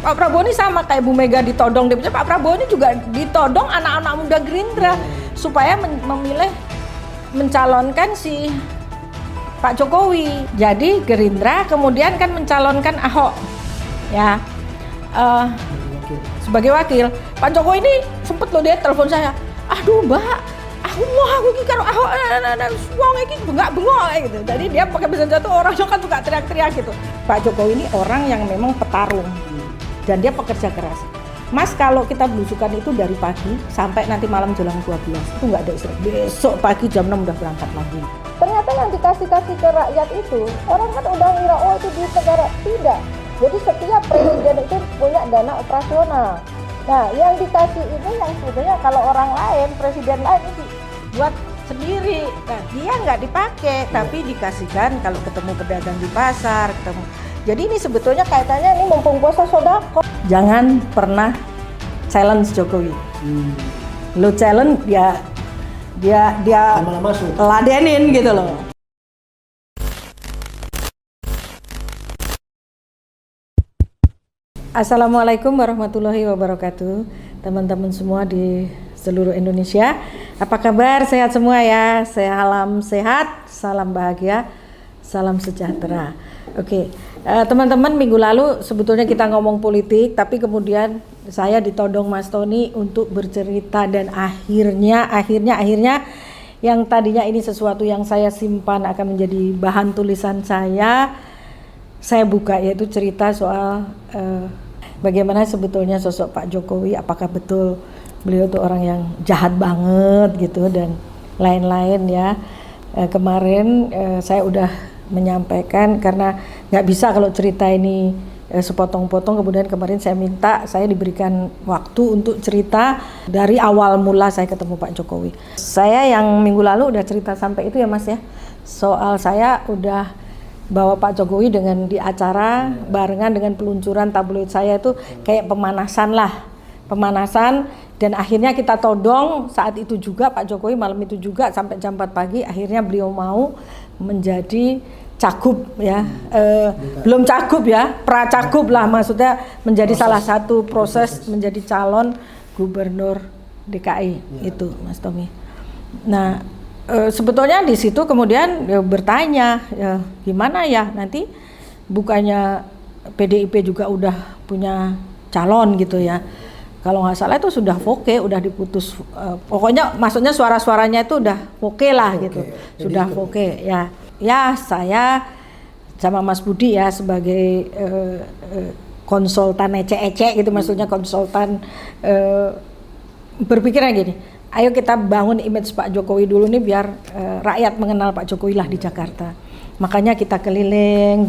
Pak Prabowo ini sama kayak Bu Mega ditodong DPC, Pak Prabowo ini juga ditodong anak-anak muda Gerindra supaya memilih mencalonkan si Pak Jokowi. Jadi Gerindra kemudian kan mencalonkan Ahok ya sebagai wakil. Pak Jokowi ini sempet loh dia telepon saya, aduh Mbak, aku iki karo Ahok wong iki bengak-bengok gitu. Jadi dia pakai bahasa Jawa tuh orangnya kan suka teriak-teriak gitu. Pak Jokowi ini orang yang memang petarung dan dia pekerja keras. Mas, kalau kita belusukan itu dari pagi sampai nanti malam jelang 12 itu nggak ada istirahat. Besok pagi jam 6 udah berangkat lagi. Ternyata yang dikasih ke rakyat itu orang kan udah ngira oh itu duit negara. Tidak. Jadi setiap presiden itu punya dana operasional. Nah, yang dikasih ini yang sebetulnya kalau orang lain, presiden lain itu buat sendiri. Nah, dia nggak dipakai, tapi dikasihkan kalau ketemu pedagang di pasar, ketemu. Jadi ini sebetulnya kaitannya ini mumpung puasa sodako. Jangan pernah challenge Jokowi. Lo challenge dia ladenin gitu loh. Assalamualaikum warahmatullahi wabarakatuh, teman-teman semua di seluruh Indonesia. Apa kabar? Sehat semua ya? Salam sehat, salam bahagia, salam sejahtera. Oke, teman-teman, minggu lalu sebetulnya kita ngomong politik, tapi kemudian saya ditodong Mas Tony untuk bercerita dan akhirnya yang tadinya ini sesuatu yang saya simpan akan menjadi bahan tulisan saya buka, yaitu cerita soal bagaimana sebetulnya sosok Pak Jokowi, apakah betul beliau itu orang yang jahat banget gitu dan lain-lain ya. Kemarin saya udah menyampaikan karena nggak bisa kalau cerita ini sepotong-potong, kemudian kemarin saya diberikan waktu untuk cerita dari awal mula saya ketemu Pak Jokowi. Saya yang minggu lalu udah cerita sampai itu ya Mas ya, soal saya udah bawa Pak Jokowi dengan di acara barengan dengan peluncuran tabloid saya itu kayak pemanasan dan akhirnya kita todong saat itu juga Pak Jokowi malam itu juga sampai jam 4 pagi akhirnya beliau mau menjadi cagup ya, belum cagup ya, pracagup lah, maksudnya menjadi salah satu proses menjadi calon gubernur DKI itu Mas Tommy. Nah, sebetulnya di situ kemudian bertanya ya, gimana ya nanti bukannya PDIP juga udah punya calon gitu ya, kalau nggak salah itu sudah voke, udah diputus, pokoknya maksudnya suara-suaranya itu udah voke lah gitu, sudah voke ya. Ya saya sama Mas Budi ya sebagai konsultan ece-ece gitu, maksudnya konsultan berpikirnya gini, ayo kita bangun image Pak Jokowi dulu nih biar rakyat mengenal Pak Jokowi lah di Jakarta. Makanya kita keliling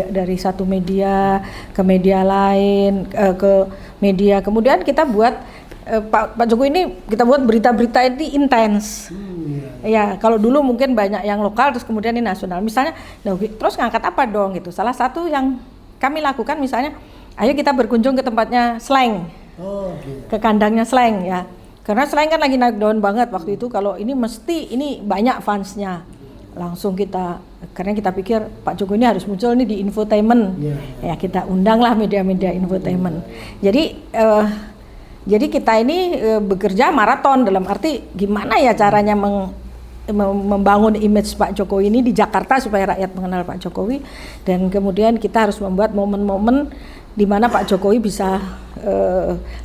dari satu media ke media lain, ke media, kemudian kita buat Pak Jokowi ini kita buat berita-berita ini intens. Ya, kalau dulu mungkin banyak yang lokal terus kemudian ini nasional. Misalnya, terus ngangkat apa dong gitu. Salah satu yang kami lakukan misalnya, ayo kita berkunjung ke tempatnya Slank. Ke kandangnya Slank ya. Karena Slank kan lagi naik daun banget waktu itu, kalau ini mesti ini banyak fansnya. Langsung karena kita pikir Pak Jokowi ini harus muncul nih di infotainment. Ya, kita undanglah media-media infotainment. Jadi kita ini bekerja maraton, dalam arti gimana ya caranya membangun image Pak Jokowi ini di Jakarta supaya rakyat mengenal Pak Jokowi, dan kemudian kita harus membuat momen-momen di mana Pak Jokowi bisa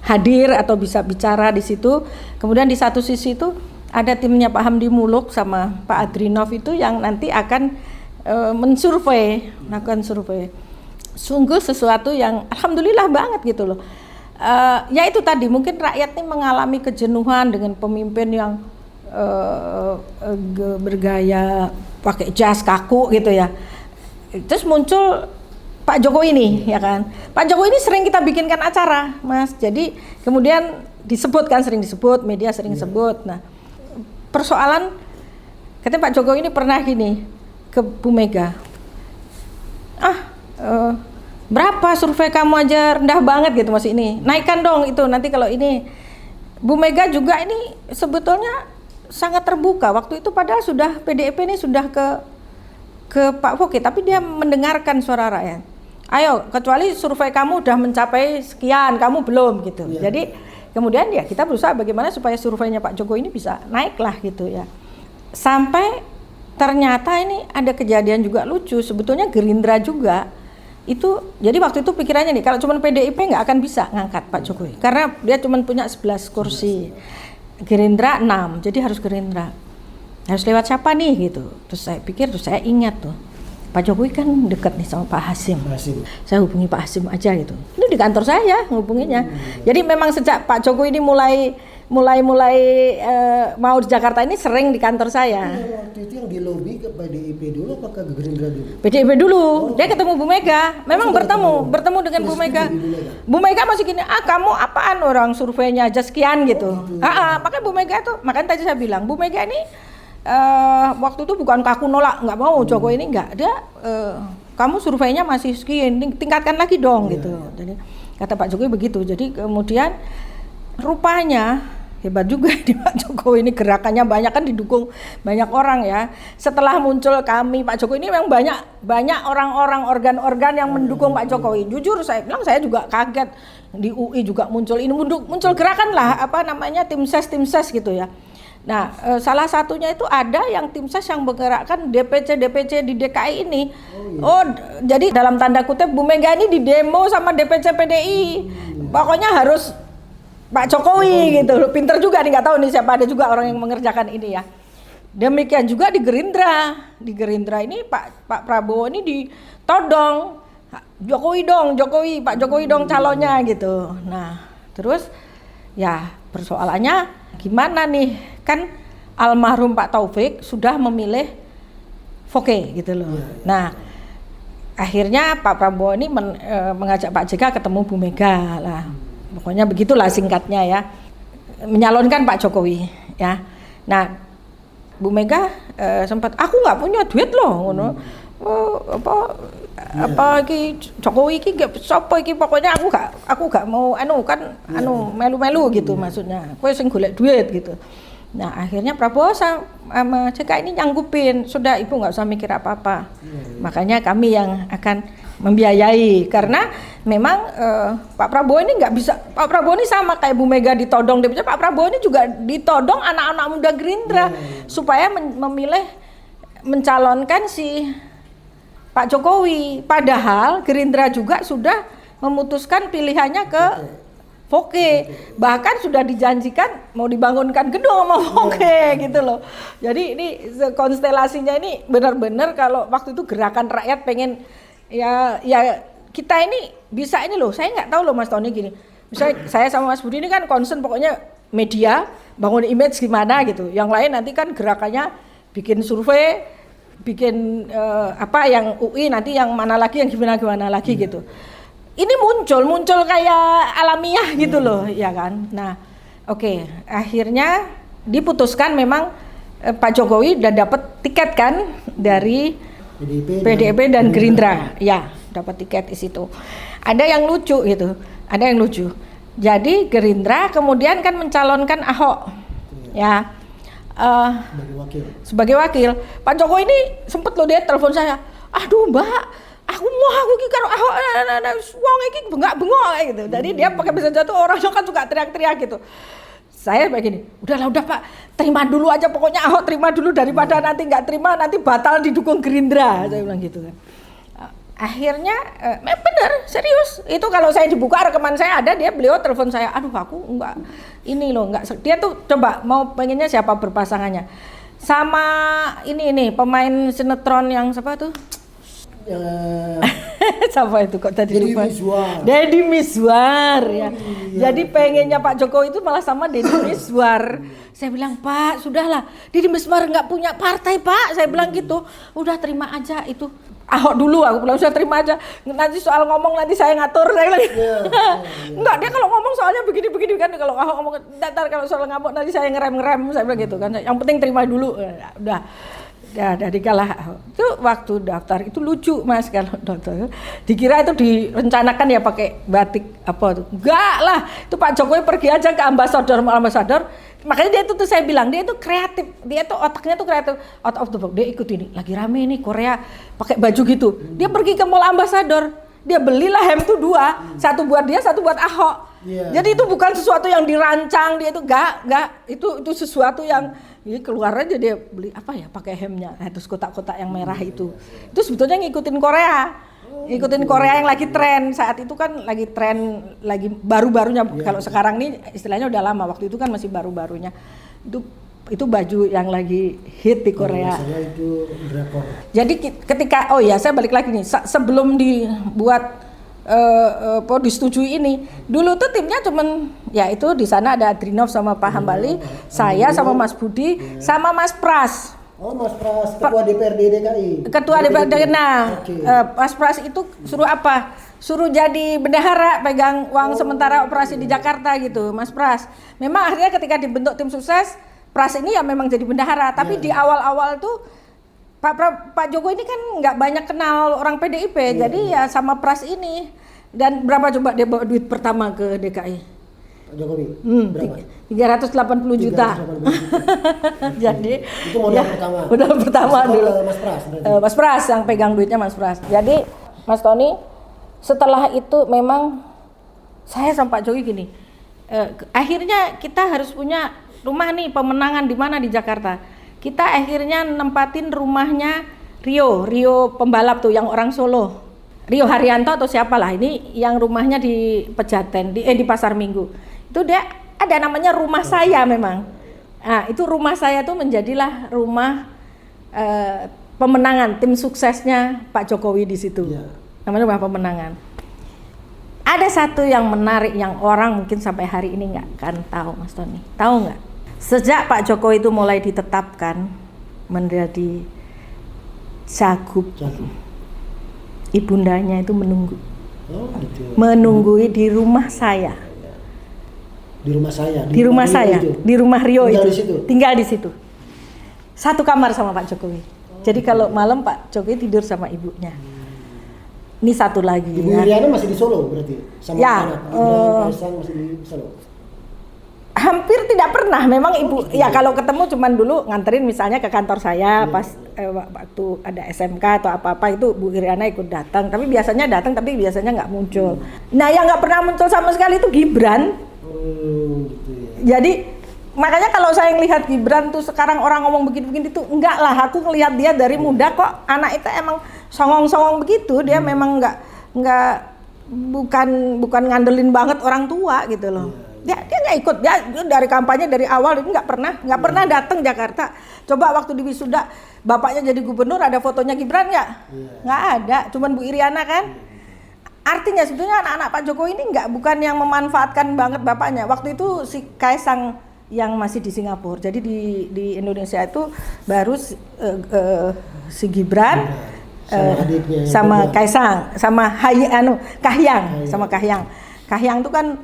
hadir atau bisa bicara di situ. Kemudian di satu sisi itu ada timnya Pak Hamdi Muluk sama Pak Adrinov itu yang nanti akan melakukan survei. Sungguh sesuatu yang alhamdulillah banget gitu loh. Ya itu tadi, mungkin rakyat ini mengalami kejenuhan dengan pemimpin yang bergaya pakai jas kaku gitu ya. Terus muncul Pak Jokowi ini ya kan. Pak Jokowi ini sering kita bikinkan acara Mas, jadi kemudian sering disebut, media sering sebut. Nah, persoalan katanya Pak Jokowi ini pernah gini ke Bu Mega, berapa survei kamu aja rendah banget gitu Mas, ini naikkan dong itu nanti kalau ini. Bu Mega juga ini sebetulnya sangat terbuka waktu itu, padahal sudah PDIP ini sudah ke Pak Foke, tapi dia mendengarkan suara rakyat. Ayo, kecuali survei kamu udah mencapai sekian, kamu belum gitu. Jadi kemudian ya kita berusaha bagaimana supaya surveinya Pak Jokowi ini bisa naik lah gitu ya. Sampai ternyata ini ada kejadian juga lucu, sebetulnya Gerindra juga itu, jadi waktu itu pikirannya nih, kalau cuma PDIP nggak akan bisa ngangkat Pak Jokowi, karena dia cuma punya 11 kursi, Gerindra 6, jadi harus Gerindra, harus lewat siapa nih gitu. Terus saya pikir, terus saya ingat tuh, Pak Jokowi kan dekat nih sama Pak Hasim. Saya hubungi Pak Hasim aja gitu, ini di kantor saya hubunginya. Jadi memang sejak Pak Jokowi ini mulai mau di Jakarta ini sering di kantor saya. Waktu itu yang di lobi ke PDIP dulu apa ke Gerindra dulu? PDIP dulu. Dia ketemu Bu Mega. Memang bertemu dengan Bu Mega. Bu Mega masih gini, kamu apaan, orang surveinya aja sekian gitu. Makanya Bu Mega tuh, makanya tadi saya bilang Bu Mega ini waktu itu bukan kaku nolak, nggak mau Jokowi ini nggak. Dia kamu surveinya masih sekian, tingkatkan lagi dong gitu. Jadi kata Pak Jokowi begitu. Jadi kemudian rupanya hebat juga di Pak Jokowi ini, gerakannya banyak kan, didukung banyak orang ya. Setelah muncul kami, Pak Jokowi ini memang banyak orang-orang, organ-organ yang mendukung Pak Jokowi. Jujur saya bilang, saya juga kaget, di UI juga muncul gerakan lah, apa namanya, tim ses gitu ya. Nah, salah satunya itu ada yang tim ses yang menggerakkan DPC di DKI ini. Jadi dalam tanda kutip Bu Mega ini di demo sama DPC PDI. Pokoknya harus Pak Jokowi gitu, pinter juga nih, nggak tahu nih siapa, ada juga orang yang mengerjakan ini ya. Demikian juga di Gerindra ini Pak Prabowo ini ditodong, Pak Jokowi dong calonnya gitu. Nah terus ya persoalannya gimana nih, kan almarhum Pak Taufik sudah memilih Foke gitu loh. Nah akhirnya Pak Prabowo ini mengajak Pak JK ketemu Bu Mega lah. Pokoknya begitulah singkatnya ya, menyalonkan Pak Jokowi ya. Nah Bu Mega sempat, aku nggak punya duit loh, iki Jokowi iki nggak sapa iki, pokoknya aku nggak mau melu-melu gitu, maksudnya kowe sing golek duit gitu. Nah akhirnya Prabowo sama JK ini nyanggupin, sudah ibu nggak usah mikir apa-apa. Makanya kami yang akan membiayai, karena memang Pak Prabowo ini nggak bisa, Pak Prabowo ini sama kayak Bu Mega ditodong, Pak Prabowo ini juga ditodong anak-anak muda Gerindra supaya memilih mencalonkan si Pak Jokowi, padahal Gerindra juga sudah memutuskan pilihannya ke Foke, bahkan sudah dijanjikan mau dibangunkan gedung sama Foke gitu loh. Jadi ini konstelasinya ini benar-benar, kalau waktu itu gerakan rakyat pengen ya kita ini bisa ini loh. Saya nggak tahu loh Mas Tony gini, misalnya saya sama Mas Budi ini kan concern pokoknya media, bangun image gimana gitu. Yang lain nanti kan gerakannya bikin survei, bikin yang UI nanti yang mana lagi, yang gimana lagi gitu. Ini muncul kayak alamiah gitu loh, ya kan. Nah, oke, akhirnya diputuskan memang Pak Jokowi udah dapat tiket kan dari PDIP dan Gerindra, ya dapat tiket di situ. Ada yang lucu gitu, Jadi Gerindra kemudian kan mencalonkan Ahok, ya sebagai wakil. Pak Jokowi ini sempet loh dia telepon saya, aduh Mbak, aku iki karo Ahok, wong iki bengak-bengok gitu. Jadi dia pakai bahasa Jawa tuh orangnya kan suka teriak-teriak gitu. Saya begini, udah Pak, terima dulu aja, pokoknya Ahok terima dulu, daripada nanti nggak terima, nanti batal didukung Gerindra, saya bilang gitu kan. Akhirnya bener, serius, itu kalau saya dibuka rekaman saya ada, beliau telepon saya, aduh aku nggak, ini loh nggak, dia tuh coba mau pengennya siapa berpasangannya, sama ini pemain sinetron yang siapa tuh? Siapa itu kok tadi lupa? Deddy Mizwar ya. Jadi pengennya Pak Jokowi itu malah sama Deddy Mizwar. Saya bilang, Pak, sudahlah, Deddy Mizwar nggak punya partai Pak. Saya bilang gitu. Udah terima aja itu. Ahok dulu, aku bilang sudah terima aja. Nanti soal ngomong nanti saya ngatur. Saya bilang, enggak, dia kalau ngomong soalnya begini kan. Kalau Ahok ngomong, ntar kalau soal ngomong nanti saya ngerem. Saya bilang gitu kan. Yang penting terima dulu. Udah. Ya dari kalah itu waktu daftar itu lucu Mas, kalau daftar dikira itu direncanakan ya pakai batik apa tuh, enggak lah, itu Pak Jokowi pergi aja ke ambasador, makanya dia itu tuh saya bilang dia itu kreatif, dia tuh otaknya tuh kreatif, out of the box. Dia ikut ini lagi rame ini Korea pakai baju gitu, dia pergi ke mall ambasador, Dia belilah hem itu 2, satu buat dia, satu buat Ahok. Jadi itu bukan sesuatu yang dirancang, dia itu enggak, itu sesuatu yang ini keluar aja dia beli apa ya, pakai hemnya. Nah, terus kotak-kotak yang merah itu sebetulnya ngikutin Korea yang lagi tren saat itu kan, lagi tren, lagi baru-barunya. Kalau sekarang nih istilahnya udah lama, waktu itu kan masih baru-barunya. Itu baju yang lagi hit di Korea. Itu drakor. Jadi ketika saya balik lagi nih, sebelum dibuat disetujui ini, dulu tuh timnya cuman ya itu di sana ada Adrinov sama Pak Hambali, saya sama Mas Budi sama Mas Pras. Oh, Mas Pras, Ketua DPRD DKI. Ketua DPRD. Nah, Mas Pras itu suruh apa? Suruh jadi bendahara, pegang uang sementara operasi di Jakarta gitu, Mas Pras. Memang akhirnya ketika dibentuk tim sukses, Pras ini ya memang jadi bendahara. Tapi di awal-awal tuh Pak Jokowi ini kan nggak banyak kenal orang PDIP, jadi ya sama Pras ini. Dan berapa coba dia bawa duit pertama ke DKI? Pak Jokowi berapa? 380 juta. Jadi itu modal pertama. Modal pertama dulu. Mas Pras. Mas Pras yang pegang duitnya, Mas Pras. Jadi Mas Tony, setelah itu memang saya sama Pak Jokowi gini. Akhirnya kita harus punya rumah nih pemenangan di mana di Jakarta. Kita akhirnya nempatin rumahnya Rio pembalap tuh yang orang Solo. Rio Haryanto atau siapalah ini yang rumahnya di Pejaten di Pasar Minggu. Itu dia ada namanya rumah saya memang. Nah, itu rumah saya tuh menjadilah rumah pemenangan tim suksesnya Pak Jokowi di situ. Namanya rumah pemenangan. Ada satu yang menarik yang orang mungkin sampai hari ini nggak akan tahu, Mas Tony. Tahu nggak? Sejak Pak Jokowi itu mulai ditetapkan menjadi cagup, ibundanya itu menunggu. Menunggui di rumah saya. Di rumah saya. Di rumah Rio tinggal itu. Tinggal di situ. Satu kamar sama Pak Jokowi. Jadi kalau malam Pak Jokowi tidur sama ibunya. Ini satu lagi. Ibu Iriana masih di Solo berarti? Sama anak. Kaisang masih di Solo? Hampir tidak pernah, memang ibu ya kalau ketemu cuman dulu nganterin misalnya ke kantor saya pas waktu ada SMK atau apa-apa itu Bu Iriana ikut datang, tapi biasanya nggak muncul. Nah yang nggak pernah muncul sama sekali itu Gibran. Gitu ya. Jadi makanya kalau saya ngelihat Gibran tuh sekarang orang ngomong begini-begini tuh enggak lah, aku ngelihat dia dari muda kok anak itu emang songong-songong begitu, dia memang bukan ngandelin banget orang tua gitu loh. Dia nggak ikut, dia dari kampanye dari awal itu nggak pernah datang Jakarta. Coba waktu di wisuda bapaknya jadi gubernur ada fotonya Gibran nggak ada, cuman Bu Iriana kan. Artinya sebetulnya anak-anak Pak Jokowi ini bukan yang memanfaatkan banget bapaknya. Waktu itu si Kaisang yang masih di Singapura, jadi di Indonesia itu baru si Gibran sama Kaisang sama Kahyang. Kahyang itu kan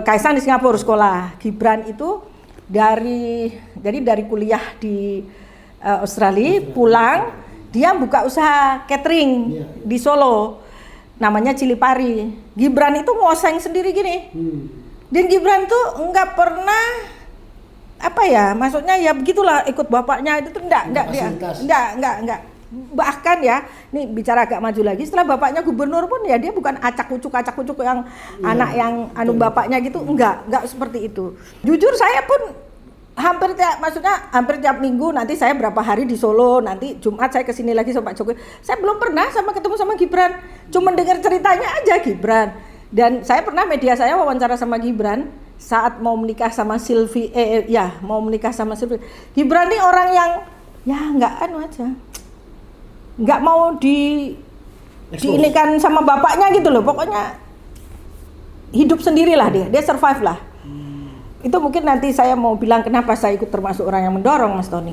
Kaisang di Singapura sekolah. Gibran itu dari kuliah di Australia pulang, dia buka usaha catering di Solo. Namanya Cilipari. Gibran itu ngoseng sendiri gini. Dan Gibran tuh nggak pernah maksudnya ya begitulah ikut bapaknya itu tuh enggak. Bahkan ya, nih bicara agak maju lagi, setelah bapaknya gubernur pun ya dia bukan acak kucuk yang anak yang bapaknya gitu, enggak seperti itu. Jujur saya pun hampir tiap minggu, nanti saya berapa hari di Solo, nanti Jumat saya kesini lagi sama Pak Jokowi. Saya belum pernah ketemu sama Gibran, cuma dengar ceritanya aja Gibran. Dan saya pernah media saya wawancara sama Gibran saat mau menikah sama Silvi, Gibran ini orang yang ya nggak mau diinikan sama bapaknya gitu loh, pokoknya hidup sendirilah dia survive lah. Itu mungkin nanti saya mau bilang kenapa saya ikut termasuk orang yang mendorong, Mas Tony.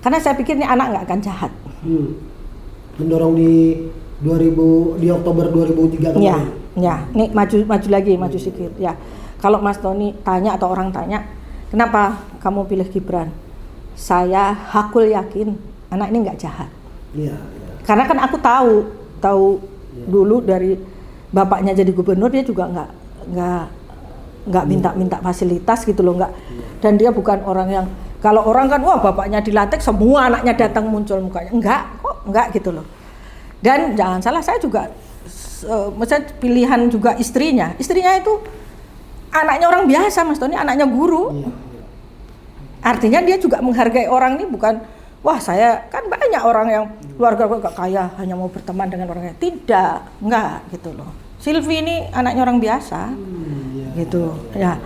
Karena saya pikir ini anak nggak akan jahat. Mendorong di Oktober 2003 kemarin. Nih maju sedikit ya. Kalau Mas Tony tanya atau orang tanya, kenapa kamu pilih Gibran? Saya hakul yakin anak ini nggak jahat. Karena kan aku tahu dulu dari bapaknya jadi gubernur, dia juga nggak minta fasilitas gitu loh, nggak. Dan dia bukan orang yang, kalau orang kan wah bapaknya dilantik semua anaknya datang muncul mukanya, enggak gitu loh. Dan jangan salah, saya juga Maksudnya pilihan juga istrinya itu anaknya orang biasa Mas Tony, anaknya guru. Iya. Artinya dia juga menghargai orang ini, bukan wah saya kan banyak orang yang keluarga gak kaya hanya mau berteman dengan orang kaya. Tidak, enggak gitu loh. Sylvie ini anaknya orang biasa. Iya. Gitu ya.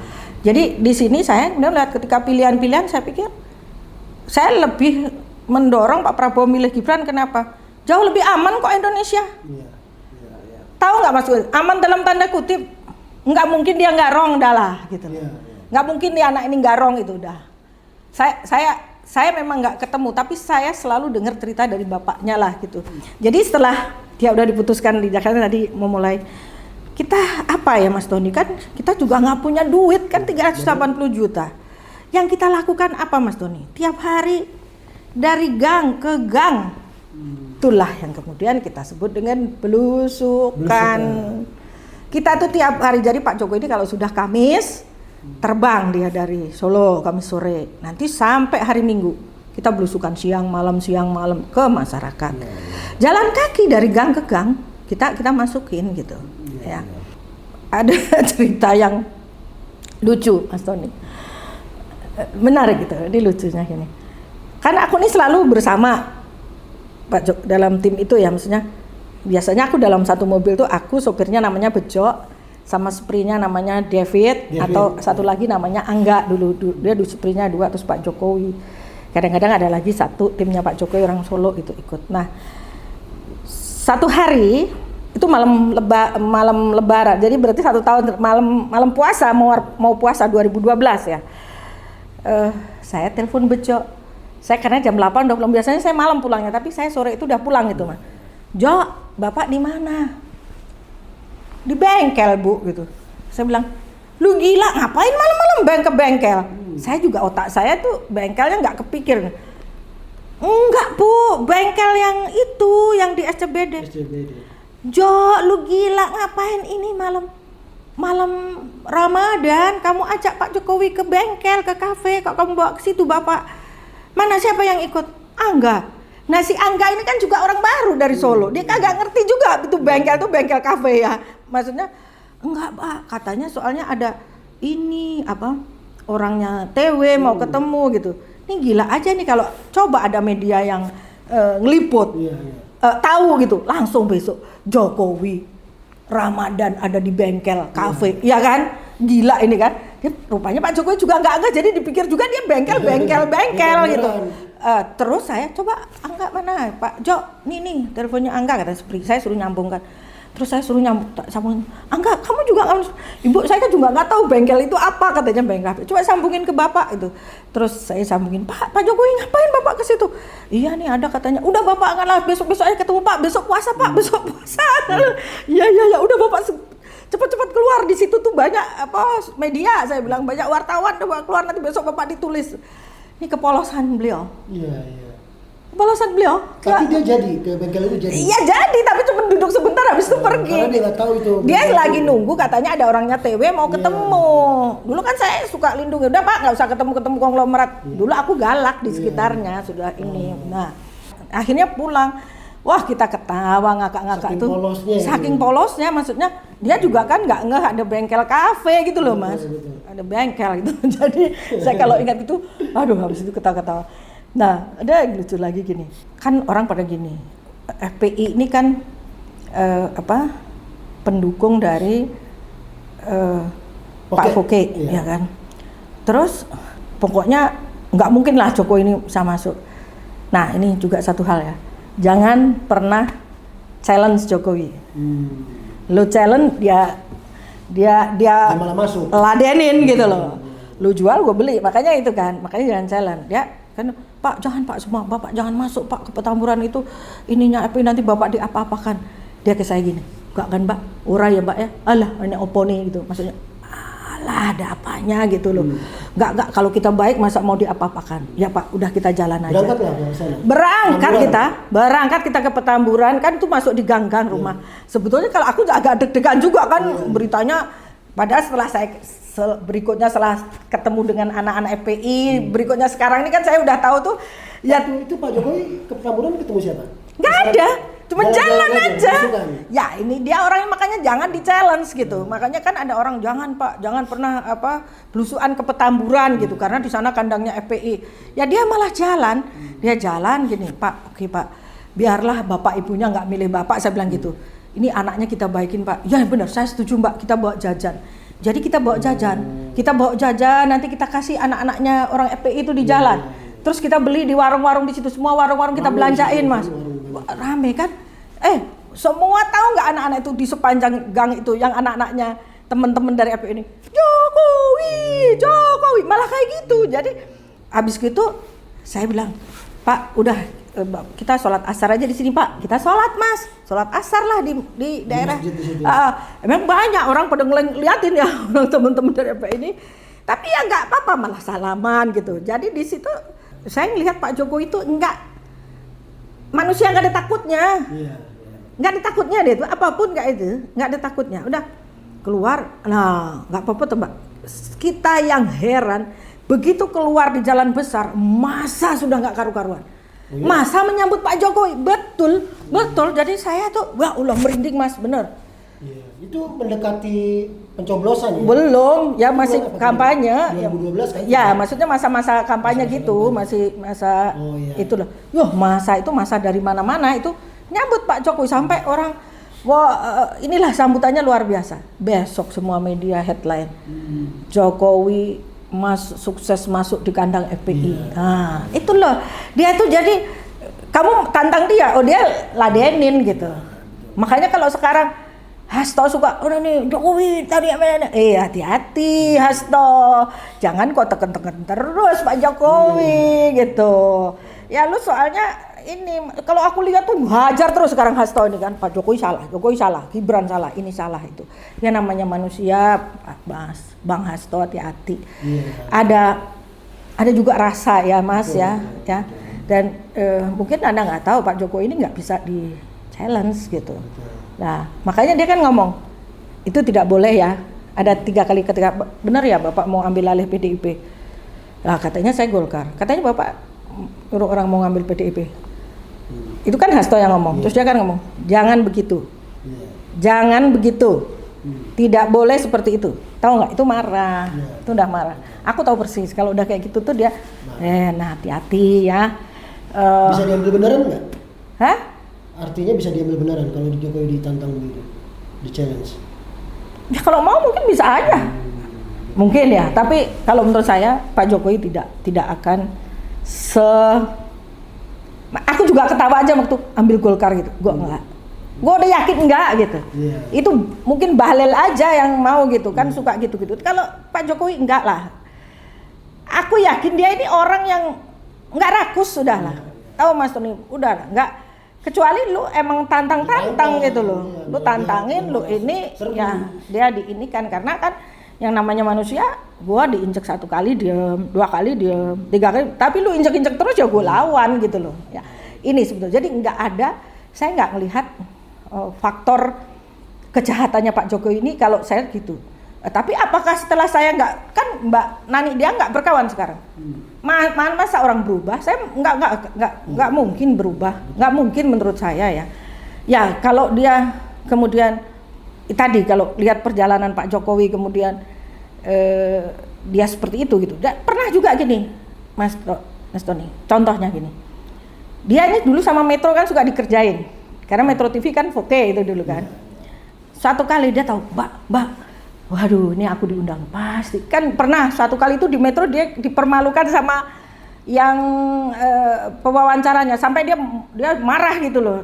Jadi di sini saya melihat ketika pilihan-pilihan, saya pikir saya lebih mendorong Pak Prabowo milih Gibran. Kenapa? Jauh lebih aman kok Indonesia. Iya. Tahu nggak Mas? Aman dalam tanda kutip, nggak mungkin dia nggak wrong dah lah gitu loh. Iya. Nggak mungkin dia anak ini nggak wrong itu udah. Saya memang nggak ketemu, tapi saya selalu dengar cerita dari bapaknya lah gitu. Jadi setelah dia udah diputuskan di Jakarta tadi memulai, kita apa ya Mas Tony, kan kita juga nggak punya duit kan 380 juta. Yang kita lakukan apa Mas Tony? Tiap hari dari gang ke gang, itulah yang kemudian kita sebut dengan belusukan. Kita tuh tiap hari, jadi Pak Jokowi ini kalau sudah Kamis terbang dia dari Solo Kamis sore, nanti sampai hari Minggu kita belusukan siang malam ke masyarakat. Jalan kaki dari gang ke gang kita masukin gitu. Ya. Ada cerita yang lucu Mas Tony, menarik gitu, ini lucunya gini. Kan aku ini selalu bersama Pak Jok dalam tim itu ya, maksudnya biasanya aku dalam satu mobil tuh aku sopirnya namanya Bejo, sama seprinya namanya David. Atau satu lagi namanya Angga dulu dia seprinya 2, terus Pak Jokowi. Kadang-kadang ada lagi satu timnya Pak Jokowi orang Solo itu ikut. Nah, satu hari itu malam Lebaran, jadi berarti 1 tahun malam puasa mau puasa 2012 ya. Saya telepon Bejo. Saya karena jam 8 udah pulang, biasanya saya malam pulangnya, tapi saya sore itu udah pulang gitu mah. Jo, Bapak di mana? Di bengkel Bu gitu. Saya bilang, lu gila ngapain malam-malam ke bengkel? Saya juga otak saya tuh bengkelnya nggak kepikir. Enggak Bu, bengkel yang itu yang di SCBD. Jo, lu gila ngapain ini malam Ramadan? Kamu ajak Pak Jokowi ke bengkel, ke kafe, kok kamu bawa ke situ Bapak? Mana siapa yang ikut? Angga. Nah si Angga ini kan juga orang baru dari Solo, dia kagak ngerti juga itu bengkel tuh bengkel kafe ya. Maksudnya enggak Pak, katanya soalnya ada ini apa orangnya TW mau ketemu gitu. Ini gila aja nih kalau coba ada media yang ngeliput, tahu gitu, langsung besok Jokowi Ramadan ada di bengkel kafe, ya kan? Gila ini kan. Dia, rupanya Pak Jokowi juga nggak, jadi dipikir juga dia bengkel gitu. Terus saya coba Angga mana Pak Jo, nih teleponnya Angga, kata saya suruh nyambungkan. Terus saya suruh sambungin, Angga kamu juga Ibu saya kan juga nggak tahu bengkel itu apa, katanya bengkel. Coba sambungin ke Bapak itu. Terus saya sambungin, Pak Jokowi ngapain Bapak ke situ? Iya nih ada katanya. Udah Bapak enggak lah, besok aja ketemu Pak, besok puasa Pak, besok puasa. Iya udah Bapak cepat-cepat keluar, di situ tuh banyak media, saya bilang banyak wartawan, udah keluar nanti besok Bapak ditulis. Ini kepolosan beliau. Iya. Kepolosan beliau. Tapi dia jadi ke bengkel itu jadi. Iya jadi, tapi cuma duduk sebentar habis itu pergi. Karena dia nggak tahu itu. Dia lagi nunggu, katanya ada orangnya TW mau ketemu. Dulu kan saya suka lindungi, udah Pak nggak usah ketemu konglomerat. Dulu aku galak di sekitarnya sudah ini. Nah akhirnya pulang. Wah kita ketawa ngakak-ngakak tuh. Saking polosnya, maksudnya dia juga kan nggak ada bengkel kafe gitu loh Mas. Ada bengkel gitu. Jadi saya kalau ingat itu, aduh habis itu ketawa-ketawa. Nah ada yang lucu lagi gini, kan orang pada gini, FPI ini kan pendukung dari Pak Foke, ya kan. Terus pokoknya nggak mungkin lah Jokowi ini bisa masuk. Nah ini juga satu hal ya. Jangan pernah challenge Jokowi. Lu challenge dia malah masuk. Ladenin gitu loh. Lu jual gue beli, makanya itu kan. Makanya jangan challenge. Dia kan Pak jangan Pak, semua Bapak jangan masuk Pak ke Petamburan itu ininya apa nanti Bapak diapa-apakan. Dia ke saya gini. Enggak kan Mbak? Urai ya Mbak ya. Alah ini opo nih gitu. Maksudnya alah ada apanya gitu loh. Enggak kalau kita baik masa mau diapa-apakan. Ya Pak, udah kita jalan aja. Berangkat kita ke Petamburan, kan itu masuk di gang-gang rumah. Sebetulnya kalau aku agak deg-degan juga kan beritanya, padahal berikutnya setelah ketemu dengan anak-anak FPI, berikutnya sekarang ini kan saya udah tahu tuh ya itu Pak Jokowi ke Petamburan ketemu siapa? Nggak ada. Cuma jalan aja. belusukan. Ya ini dia orangnya, makanya jangan di challenge gitu. Makanya kan ada orang jangan Pak, jangan pernah belusuan ke Petamburan gitu karena di sana kandangnya FPI. Ya dia malah jalan, dia jalan gini, Pak, oke Pak, biarlah bapak ibunya nggak milih bapak, saya bilang gitu. Ini anaknya kita baikin Pak. Ya benar, saya setuju Mbak, kita bawa jajan. Jadi kita bawa jajan, nanti kita kasih anak-anaknya orang FPI itu di jalan. Terus kita beli di warung-warung di situ, semua warung-warung kita belanjain Mas. Rame kan? Semua tahu nggak anak-anak itu di sepanjang gang itu yang anak-anaknya teman-teman dari FPI ini Jokowi malah kayak gitu. Jadi habis gitu saya bilang, Pak udah kita sholat asar aja di sini Pak, kita sholat Mas, sholat asar lah di daerah. Emang banyak orang pada ngeliatin ya orang teman-teman dari FPI ini, tapi ya nggak apa-apa, malah salaman gitu. Jadi di situ saya ngelihat Pak Jokowi itu manusia nggak ada takutnya. Nggak ada takutnya deh itu, apapun nggak ada takutnya. Udah keluar, nah nggak apa-apa tuh Mbak. Kita yang heran, begitu keluar di jalan besar, masa sudah nggak karu-karuan. Masa menyambut Pak Jokowi, betul. Jadi saya tuh, wah ulah merinding Mas, bener. Itu mendekati pencoblosan ya? Belum, ya masih kampanye. 2012 kan? Ya, maksudnya masa-masa kampanye gitu, masih masa itulah. Masa itu masa dari mana-mana itu nyambut Pak Jokowi sampai orang, wah inilah sambutannya luar biasa. Besok semua media headline, Jokowi sukses masuk di kandang FPI. Nah, itu loh. Dia tuh jadi kamu tantang dia, dia ladenin gitu. Makanya kalau sekarang Hasto suka, nih Jokowi tadi hati-hati Hasto. Jangan kau tekan-tekan terus Pak Jokowi gitu. Ya lu soalnya ini kalau aku lihat tuh hajar terus sekarang Hasto ini kan, Pak Jokowi salah, Gibran salah, ini salah itu. Ya namanya manusia, Bang Hasto hati-hati. Ada juga rasa ya Mas ya. Dan mungkin Anda nggak tahu Pak Jokowi ini nggak bisa di challenge gitu. Nah makanya dia kan ngomong itu tidak boleh ya. Ada 3 kali ketika benar ya Bapak mau ambil alih PDIP. Nah katanya saya Golkar, katanya Bapak orang mau ngambil PDIP. Itu kan Hasto yang ngomong. Terus dia kan ngomong, jangan begitu. Tidak boleh seperti itu. Tahu nggak? Itu marah. Itu udah marah. Aku tahu persis kalau udah kayak gitu tuh dia nah hati-hati ya. Bisa diambil beneran nggak? Hah? Artinya bisa diambil beneran kalau Jokowi ditantang begitu, di challenge. Ya kalau mau mungkin bisa aja. Mungkin ya, tapi kalau menurut saya Pak Jokowi tidak akan aku juga ketawa aja waktu ambil Golkar gitu. Gue udah yakin enggak gitu. Itu mungkin Bahlil aja yang mau gitu kan, suka gitu-gitu. Kalau Pak Jokowi enggak lah. Aku yakin dia ini orang yang enggak rakus sudah lah. Tahu Mas Tony, udah lah, enggak, kecuali lu emang tantang gitu loh. Lu tantangin lu ini ya dia diinikan karena kan yang namanya manusia, gua diinjek 1 kali diem, 2 kali diem, 3 kali, tapi lu injek-injek terus ya gua lawan gitu loh. Ya, ini sebetulnya. Jadi saya nggak melihat faktor kejahatannya Pak Jokowi ini kalau saya gitu. Tapi apakah setelah saya nggak, kan Mbak Nani dia nggak berkawan sekarang. Masa orang berubah? Saya nggak mungkin berubah, nggak mungkin menurut saya ya. Ya kalau dia kemudian tadi kalau lihat perjalanan Pak Jokowi kemudian dia seperti itu gitu. Pernah juga gini, Mas Tony. Contohnya gini. Dia ini dulu sama Metro kan suka dikerjain. Karena Metro TV kan Voke itu dulu kan. Suatu kali dia tahu, Mbak, waduh ini aku diundang pasti. Kan pernah suatu kali itu di Metro dia dipermalukan sama yang pewawancaranya sampai dia marah gitu loh.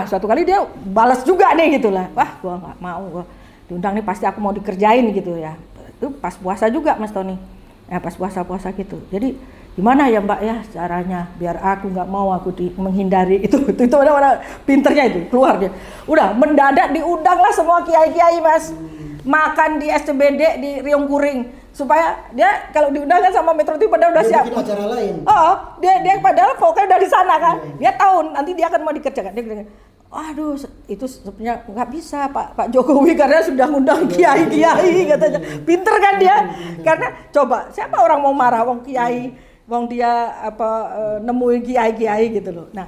Suatu kali dia balas juga nih gitu lah. Wah, gua nggak mau, gua diundang nih pasti aku mau dikerjain gitu ya. Itu pas puasa juga Mas Tony. Ya pas puasa gitu. Jadi gimana ya Mbak ya caranya biar aku nggak mau menghindari itu ada pinternya itu keluar dia. Udah mendadak diundang lah semua kiai-kiai Mas. Makan di SCBD di Riung Kuring supaya dia kalau diundang kan sama Metro TV padahal udah siap. Bikin acara lain. Dia padahal pokoknya udah di sana kan. Dia tahu nanti dia akan mau dikerjakan. Dia bilang, aduh itu sebenarnya nggak bisa Pak Jokowi karena sudah ngundang kiai-kiai katanya. Pinter kan dia. Karena coba siapa orang mau marah wong kiai, wong dia nemuin kiai-kiai gitu loh. Nah,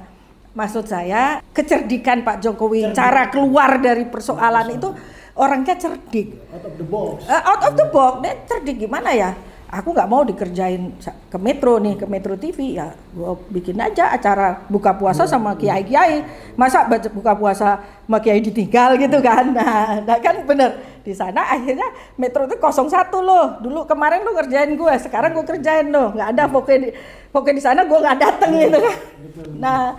Maksud saya kecerdikan Pak Jokowi, cara keluar dari persoalan itu orangnya cerdik. Out of the box. Out of the box, dia cerdik gimana ya? Aku nggak mau dikerjain ke Metro nih, ke Metro TV ya, gua bikin aja acara buka puasa sama kiai-kiai. Masa buka puasa sama kiai ditinggal gitu kan? Nah kan bener di sana akhirnya Metro itu 01 loh. Dulu kemarin lu kerjain gue, sekarang gue kerjain loh. Nggak ada pokoknya di sana gue nggak dateng gitu kan. Nah,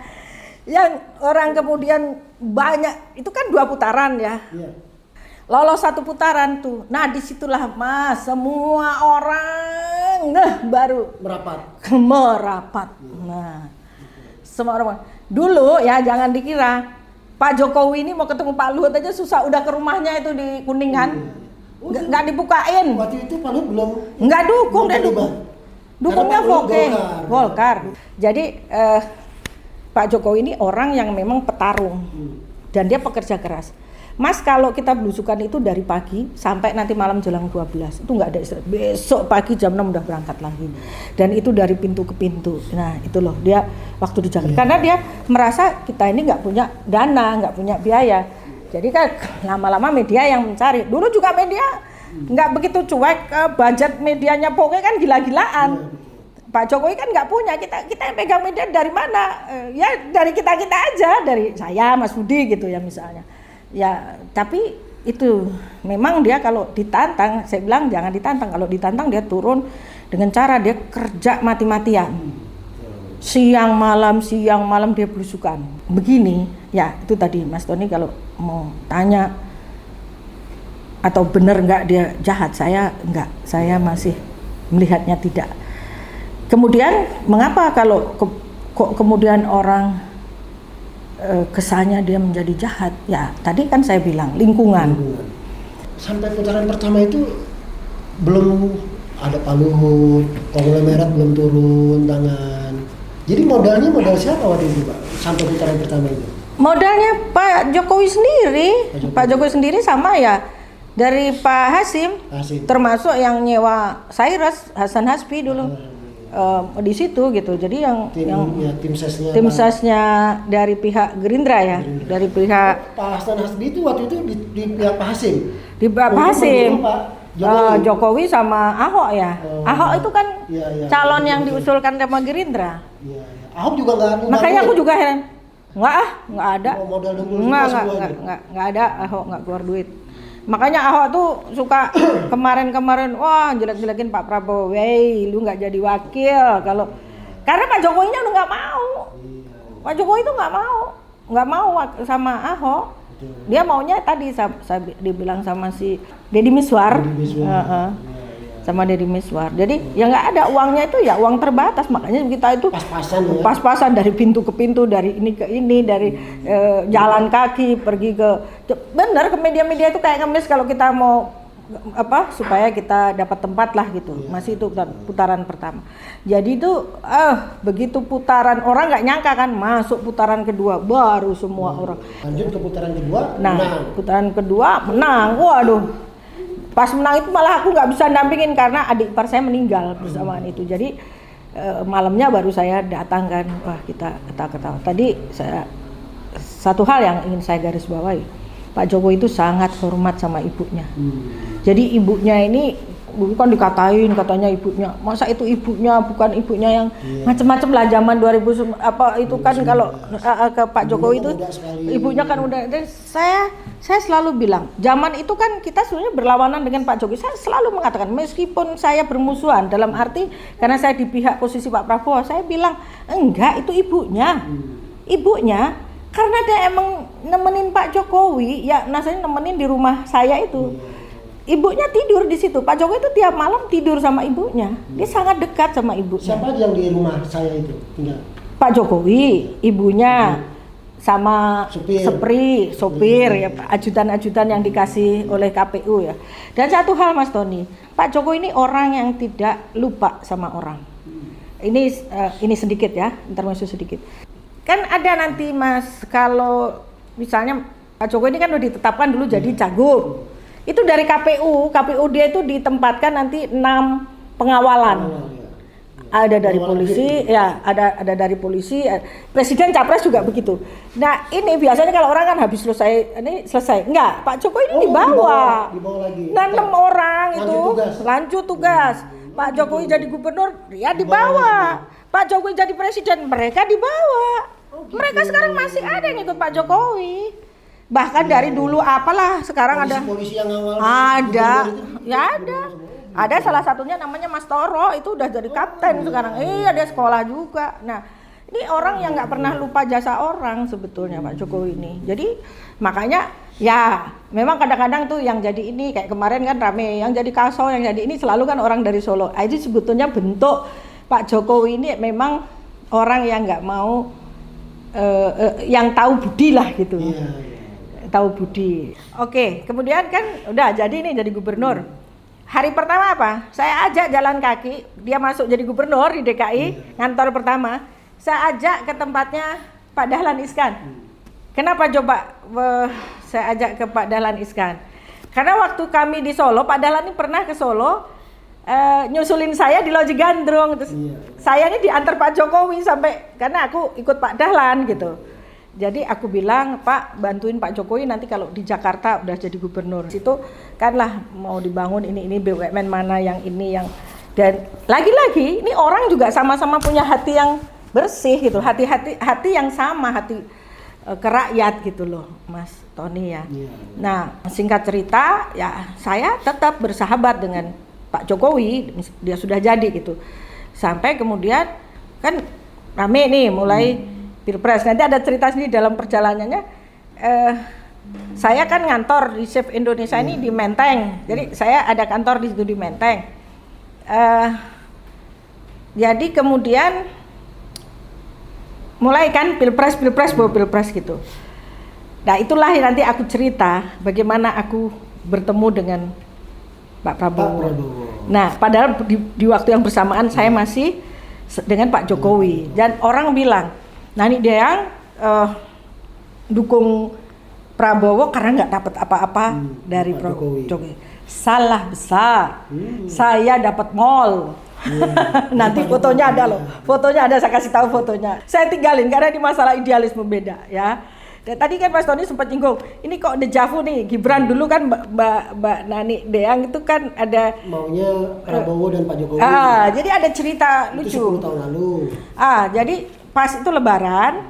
yang orang kemudian banyak itu kan 2 putaran ya. Lolos 1 putaran tuh. Nah disitulah Mas semua orang baru merapat. Nah semua orang dulu ya jangan dikira Pak Jokowi ini mau ketemu Pak Luhut aja susah, udah ke rumahnya itu di Kuningan nggak dibukain. Waktu itu Pak Luhut belum nggak dukung, dia dukungnya Golkar. Jadi Pak Jokowi ini orang yang memang petarung dan dia pekerja keras. Mas kalau kita belusukan itu dari pagi sampai nanti malam jelang 12 itu nggak ada istirahat. Besok pagi jam 6 udah berangkat lagi. Dan itu dari pintu ke pintu. Nah itu loh dia waktu di Jakarta. Karena dia merasa kita ini nggak punya dana, nggak punya biaya. Jadi kan lama-lama media yang mencari. Dulu juga media nggak begitu cuek, budget medianya pokoknya kan gila-gilaan. Pak Jokowi kan nggak punya, kita yang pegang media dari mana? Ya dari kita aja, dari saya Mas Budi gitu ya misalnya. Ya, tapi itu memang dia kalau ditantang, saya bilang jangan ditantang. Kalau ditantang dia turun dengan cara dia kerja mati-matian. Siang malam dia belusukan. Begini, ya itu tadi Mas Tony kalau mau tanya atau benar nggak dia jahat, saya nggak. Saya masih melihatnya tidak. Kemudian mengapa kalau kok kemudian orang kesannya dia menjadi jahat? Ya tadi kan saya bilang lingkungan. Sampai putaran pertama itu belum ada Pak Luhut, konglomerat belum turun tangan. Jadi modal siapa waktu itu Pak? Sampai putaran pertama itu? Modalnya Pak Jokowi sendiri. Pak Jokowi sendiri sama ya dari Pak Hasim. Termasuk yang nyewa Cyrus Hasan Hasbi dulu. Di situ gitu. Jadi tim sesnya dari pihak Gerindra ya, dari pihak Pak Hasan Hasbi itu waktu itu di pihak Pak Hasim. Di Pak Hasim. Jokowi sama Ahok ya. Ahok itu kan calon yang diusulkan sama Gerindra. Ahok juga nggak. Makanya aku juga heran. Nggak ada. Nggak ada. Ahok nggak keluar duit. Makanya Ahok tuh suka kemarin wah jelek-jelekin Pak Prabowo, wey lu nggak jadi wakil karena Pak Jokowinya udah nggak mau. Pak Jokowi itu nggak mau sama Ahok. Dia maunya tadi saya dibilang sama si Deddy Miswar. Sama Deddy Miswar. Jadi ya nggak ada uangnya itu ya uang terbatas, makanya kita itu pas-pasan dari pintu ke pintu, dari ini ke ini, dari jalan kaki pergi ke bener ke media-media itu kayak ngemis kalau kita mau supaya kita dapat tempat lah gitu. Masih itu putaran pertama. Jadi itu begitu putaran orang nggak nyangka kan masuk putaran kedua baru semua orang. Lanjut ke putaran kedua. Nah, putaran kedua menang. Waduh. Pas menang itu malah aku nggak bisa dampingin karena adik ipar saya meninggal bersamaan itu. Jadi malamnya baru saya datang kan, wah kita ketawa. Tadi satu hal yang ingin saya garis bawahi, Pak Jokowi itu sangat hormat sama ibunya. Jadi ibunya ini bukan dikatain katanya ibunya, masa itu ibunya bukan ibunya yang macam-macam lah zaman 2000 itu kan kalau ke Pak Jokowi itu ibunya kan udah. Saya selalu bilang zaman itu kan kita sebenarnya berlawanan dengan Pak Jokowi. Saya selalu mengatakan meskipun saya bermusuhan dalam arti karena saya di pihak posisi Pak Prabowo, saya bilang enggak, itu ibunya karena dia emang nemenin Pak Jokowi ya, nasanya nemenin di rumah saya itu. Ibunya tidur di situ. Pak Jokowi itu tiap malam tidur sama ibunya. Dia sangat dekat sama ibunya. Siapa yang di rumah saya itu tinggal? Pak Jokowi, ibunya, sama sopir ya, ajudan-ajudan yang dikasih oleh KPU ya. Dan satu hal Mas Tony, Pak Jokowi ini orang yang tidak lupa sama orang. Ini sedikit ya, intermezzo sedikit. Kan ada nanti Mas, kalau misalnya Pak Jokowi ini kan udah ditetapkan dulu jadi cagup. Itu dari KPU dia itu ditempatkan nanti 6 pengawalan. Ada dari polisi, ya ada dari polisi, presiden capres juga begitu. Nah ini biasanya kalau orang kan habis selesai, enggak, Pak Jokowi ini dibawa lagi. Nah 6 orang itu lanjut tugas. Pak Jokowi jadi gubernur, dia dibawa. Pak Jokowi jadi presiden, mereka dibawa. Mereka sekarang masih ada yang ikut Pak Jokowi. Bahkan dari dulu apalah, sekarang polisi yang awal ada, ya ada. Ada salah satunya namanya Mas Toro, itu udah jadi kapten sekarang. Iya, dia sekolah juga. Nah, ini orang yang nggak pernah lupa jasa orang sebetulnya Pak Jokowi ini. Jadi makanya ya memang kadang-kadang tuh yang jadi ini kayak kemarin kan rame, yang jadi Kaso, yang jadi ini selalu kan orang dari Solo. Jadi sebetulnya bentuk Pak Jokowi ini memang orang yang nggak mau yang tahu budi lah gitu. Tahu budi. Oke, kemudian kan udah jadi nih jadi gubernur. Hari pertama apa? Saya ajak jalan kaki, dia masuk jadi gubernur di DKI, kantor pertama. Saya ajak ke tempatnya Pak Dahlan Iskan. Kenapa coba saya ajak ke Pak Dahlan Iskan? Karena waktu kami di Solo, Pak Dahlan ini pernah ke Solo, nyusulin saya di Loji Gandrung. Terus saya ini diantar Pak Jokowi sampai, karena aku ikut Pak Dahlan gitu. Jadi aku bilang, Pak bantuin Pak Jokowi nanti kalau di Jakarta udah jadi gubernur. Situ kan lah mau dibangun ini BUMN mana yang ini yang, dan lagi-lagi ini orang juga sama-sama punya hati yang bersih gitu, hati yang sama, hati ke rakyat gitu loh Mas Tony ya. Nah singkat cerita ya saya tetap bersahabat dengan Pak Jokowi, dia sudah jadi gitu. Sampai kemudian kan rame nih mulai Pilpres, nanti ada cerita sendiri dalam perjalanannya. Saya kan ngantor di Save Indonesia ini di Menteng, jadi saya ada kantor di situ di Menteng. Jadi kemudian mulai kan pilpres gitu. Nah itulah yang nanti aku cerita bagaimana aku bertemu dengan Pak Prabowo. Nah padahal di waktu yang bersamaan saya masih dengan Pak Jokowi, dan orang bilang, nah ini dia yang dukung Prabowo karena nggak dapat apa-apa dari Jokowi. Salah besar. Saya dapat mall. Nanti fotonya ada loh. Fotonya ada, saya kasih tahu fotonya. Saya tinggalin karena di masalah idealisme beda ya. Dan tadi kan Mas Tony sempat nyinggung, ini kok dejavu nih, Gibran dulu kan Mbak Nani Deang itu kan ada maunya Prabowo dan Pak Jokowi. Jadi ada cerita lucu. 10 tahun lalu. Jadi pas itu Lebaran,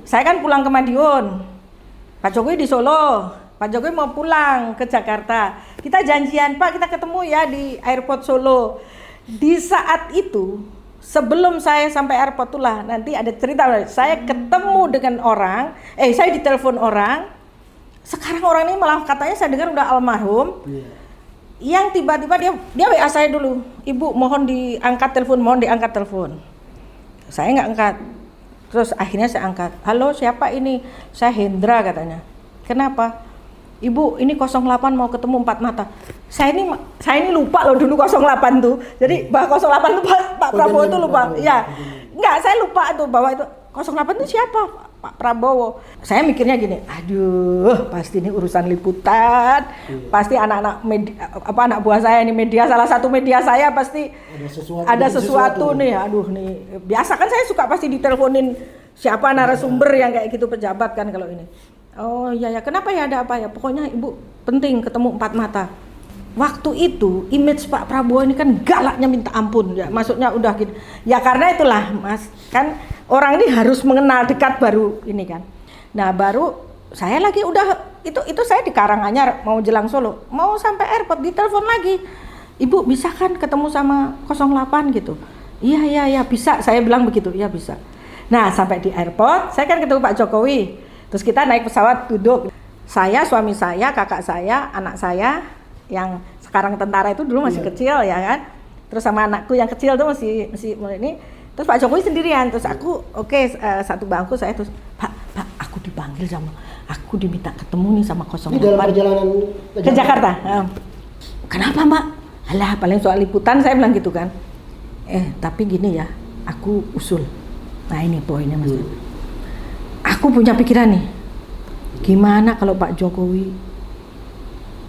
saya kan pulang ke Madiun, Pak Jokowi di Solo, Pak Jokowi mau pulang ke Jakarta. Kita janjian, Pak kita ketemu ya di airport Solo. Di saat itu, sebelum saya sampai airport itulah nanti ada cerita, saya ketemu dengan orang, saya ditelepon orang. Sekarang orang ini malah katanya saya dengar udah almarhum. Yang tiba-tiba dia WA saya dulu, Ibu mohon diangkat telepon. Saya nggak angkat. Terus akhirnya saya angkat. Halo, siapa ini? Saya Hendra katanya. Kenapa? Ibu, ini 08 mau ketemu 4 mata. Saya ini lupa loh dulu 08 tuh. Jadi bahwa 08 tuh Pak Prabowo itu lupa. Ya. Enggak, saya lupa tuh bahwa itu 08 itu siapa? Pak Prabowo. Saya mikirnya gini, aduh, pasti ini urusan liputan. Pasti anak-anak media, anak buah saya ini media, salah satu media saya pasti ada sesuatu nih. Aduh nih. Biasa kan saya suka pasti diteleponin siapa narasumber yang kayak gitu, pejabat kan kalau ini. Oh iya ya, kenapa ya, ada apa ya? Pokoknya Ibu penting ketemu 4 mata. Waktu itu image Pak Prabowo ini kan galaknya minta ampun ya, maksudnya udah gitu. Ya karena itulah Mas, kan orang ini harus mengenal dekat baru ini kan. Nah baru saya lagi udah itu saya di Karanganyar mau jelang Solo, mau sampai airport ditelepon lagi. Ibu bisa kan ketemu sama 08 gitu. Iya bisa, saya bilang begitu, iya bisa. Nah sampai di airport, saya kan ketemu Pak Jokowi. Terus kita naik pesawat duduk. Saya, suami saya, kakak saya, anak saya yang sekarang tentara itu dulu masih kecil ya kan. Terus sama anakku yang kecil tuh masih mulai ini. Terus Pak Jokowi sendirian. Terus aku satu bangku saya, terus Pak aku dipanggil aku diminta ketemu nih sama 08. Ini dalam perjalanan ke Jakarta. Kenapa Mbak? Alah paling soal liputan, saya bilang gitu kan. Tapi gini ya, aku usul. Nah ini poinnya Mas. Aku punya pikiran nih. Gimana kalau Pak Jokowi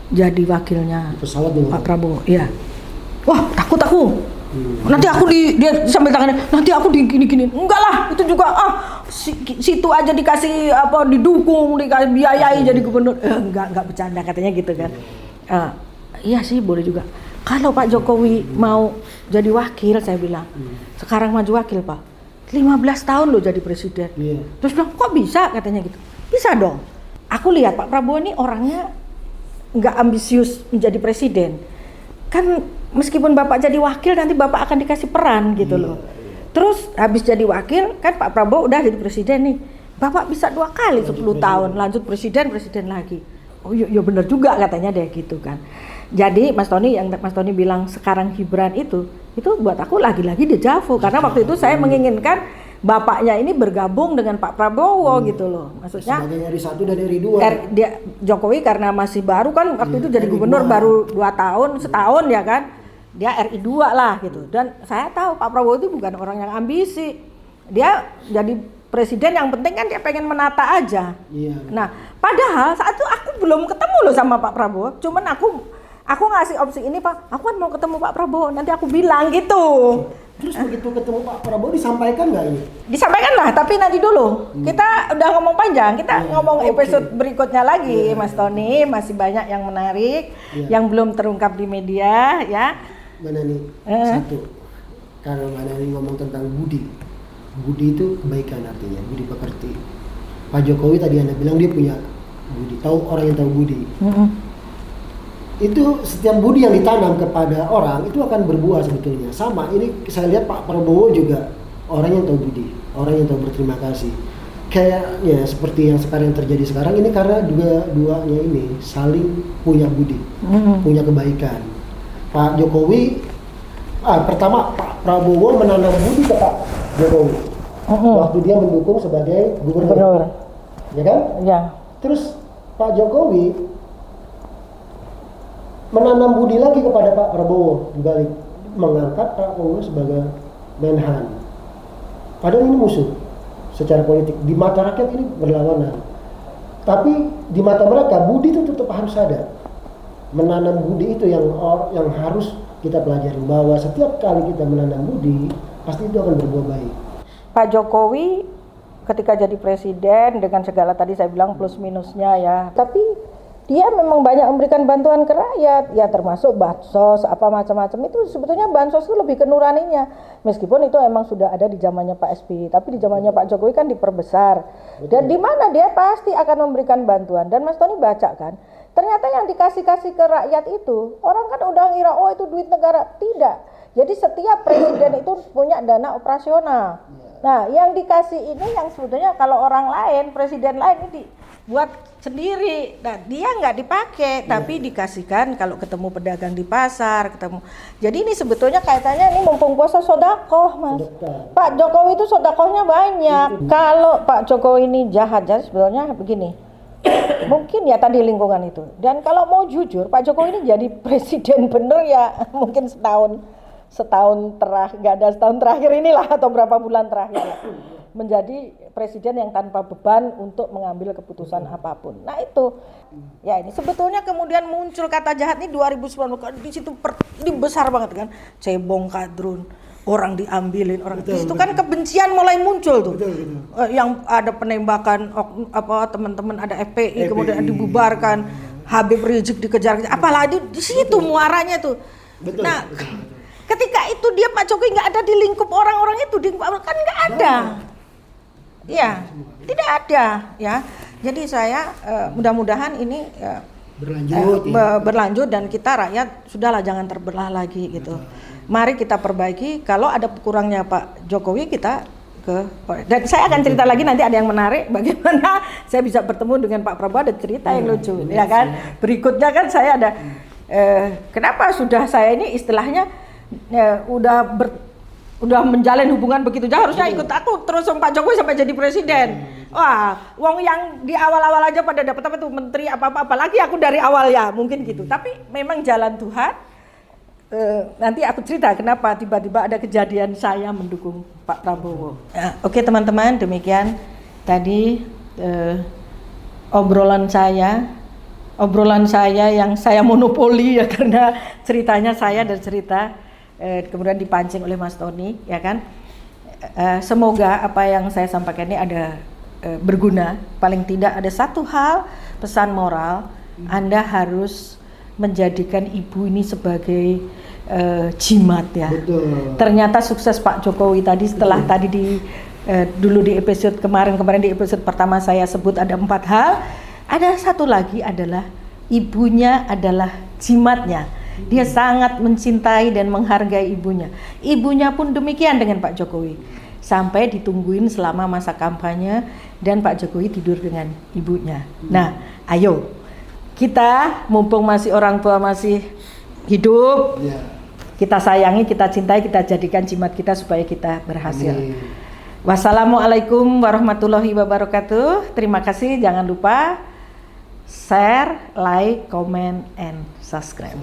jadi wakilnya pesawat Pak Prabowo? Iya. Wah takut aku. Nanti aku dia sambil tangannya, nanti aku gini. Enggak lah, itu juga situ aja dikasih didukung, dikasih biayai jadi gubernur. Enggak bercanda katanya gitu kan. Iya sih boleh juga. Kalau Pak Jokowi mau jadi wakil, saya bilang, sekarang maju wakil Pak, 15 tahun loh jadi presiden. Terus bilang, kok bisa katanya gitu. Bisa dong. Aku lihat Pak Prabowo ini orangnya nggak ambisius menjadi presiden. Kan meskipun Bapak jadi wakil, nanti Bapak akan dikasih peran gitu loh. Terus habis jadi wakil, kan Pak Prabowo udah jadi presiden nih. Bapak bisa 2 kali 10 tahun, lanjut presiden lagi. Oh iya benar juga katanya deh gitu kan. Jadi Mas Tony bilang sekarang Gibran itu buat aku lagi-lagi dejavu. Karena waktu itu saya menginginkan bapaknya ini bergabung dengan Pak Prabowo gitu loh. Maksudnya sebagai RI 1 dan RI 2. Jokowi karena masih baru kan waktu itu jadi gubernur baru 2 tahun, setahun ya kan. Dia RI 2 lah gitu. Dan saya tahu Pak Prabowo itu bukan orang yang ambisi. Dia jadi presiden yang penting kan dia pengen menata aja. Nah, padahal saat itu aku belum ketemu loh sama Pak Prabowo. Cuman aku ngasih opsi ini Pak, aku kan mau ketemu Pak Prabowo, nanti aku bilang gitu. Terus begitu ketemu Pak Prabowo disampaikan nggak ini? Disampaikan lah, tapi nanti dulu. Kita udah ngomong panjang, kita ngomong episode berikutnya lagi, Mas Tony. Masih banyak yang menarik, yang belum terungkap di media, ya. Mana nih? Satu, kalau mana nih ngomong tentang budi itu kebaikan artinya, budi pekerti. Pak Jokowi tadi Anda bilang dia punya budi, orang yang tahu budi. Itu setiap budi yang ditanam kepada orang itu akan berbuah sebetulnya. Sama ini saya lihat Pak Prabowo juga orang yang tahu budi, orang yang tahu berterima kasih. Kayaknya seperti yang sekarang terjadi sekarang ini karena duanya ini saling punya budi, punya kebaikan. Pak Jokowi pertama Pak Prabowo menanam budi ke Pak Jokowi waktu dia mendukung sebagai gubernur. Ya kan? Ya. Terus Pak Jokowi menanam budi lagi kepada Pak Prabowo dibalik, mengangkat Pak Prabowo sebagai Menhan. Padahal ini musuh secara politik, di mata rakyat ini berlawanan. Tapi di mata mereka budi itu tetap harus ada. Menanam budi itu yang harus kita pelajari, bahwa setiap kali kita menanam budi pasti itu akan berbuah baik. Pak Jokowi ketika jadi presiden dengan segala tadi saya bilang plus minusnya ya, tapi dia memang banyak memberikan bantuan ke rakyat, ya termasuk bansos, apa macam-macam itu sebetulnya bansos itu lebih ke nuraninya. Meskipun itu emang sudah ada di zamannya Pak SBY, tapi di zamannya Pak Jokowi kan diperbesar. Dan di mana dia pasti akan memberikan bantuan. Dan Mas Tony baca kan, ternyata yang dikasih ke rakyat itu, orang kan udah ngira oh itu duit negara. Tidak. Jadi setiap presiden itu punya dana operasional. Nah, yang dikasih ini yang sebetulnya kalau orang lain, presiden lain ini buat sendiri. Nah, dia nggak dipakai, tapi dikasihkan kalau ketemu pedagang di pasar, ketemu. Jadi ini sebetulnya kaitannya ini mumpung puasa sodakoh, Mas. Pak Jokowi itu sodakohnya banyak. Kalau Pak Jokowi ini jahat sebetulnya begini. Mungkin ya tadi lingkungan itu. Dan kalau mau jujur, Pak Jokowi ini jadi presiden bener ya mungkin setahun terakhir, nggak ada setahun terakhir inilah atau berapa bulan terakhir ya. Menjadi presiden yang tanpa beban untuk mengambil keputusan apapun. Nah itu, ya ini sebetulnya kemudian muncul kata jahat ini 2019 di situ ini besar banget kan, cebong kadrun, orang diambilin orang. Di situ kan kebencian mulai muncul tuh, yang ada penembakan teman-teman ada FPI kemudian dibubarkan, Habib Rizik dikejar, apalagi di situ muaranya tuh. Nah ketika itu dia Pak Jokowi nggak ada di lingkup orang-orang itu, kan nggak ada. Ya, tidak ada ya. Jadi saya mudah-mudahan ini berlanjut dan kita rakyat sudahlah jangan terbelah lagi gitu. Mari kita perbaiki. Kalau ada kurangnya Pak Jokowi kita dan saya akan cerita lagi nanti ada yang menarik bagaimana saya bisa bertemu dengan Pak Prabowo, ada cerita yang lucu ya kan. Berikutnya kan saya ada kenapa sudah saya ini istilahnya udah menjalin hubungan begitu jauh, harusnya ikut aku terus sama Pak Jokowi sampai jadi presiden. Wah, wong yang di awal-awal aja pada dapat apa tuh menteri apa-apa, apalagi aku dari awal ya mungkin gitu. Tapi memang jalan Tuhan. Nanti aku cerita kenapa tiba-tiba ada kejadian saya mendukung Pak Prabowo. Oke teman-teman, demikian tadi obrolan saya yang saya monopoli ya karena ceritanya saya dan cerita kemudian dipancing oleh Mas Tony, ya kan. Semoga apa yang saya sampaikan ini ada berguna. Paling tidak ada satu hal pesan moral, Anda harus menjadikan ibu ini sebagai jimat ya. Betul. Ternyata sukses Pak Jokowi tadi setelah tadi dulu di episode kemarin di episode pertama saya sebut ada 4 hal. Ada satu lagi adalah ibunya adalah jimatnya. Dia sangat mencintai dan menghargai ibunya. Ibunya pun demikian dengan Pak Jokowi. Sampai ditungguin selama masa kampanye dan Pak Jokowi tidur dengan ibunya. Nah, ayo kita mumpung masih orang tua masih hidup, kita sayangi, kita cintai, kita jadikan jimat kita supaya kita berhasil. Wassalamualaikum warahmatullahi wabarakatuh. Terima kasih, jangan lupa share, like, comment, and subscribe.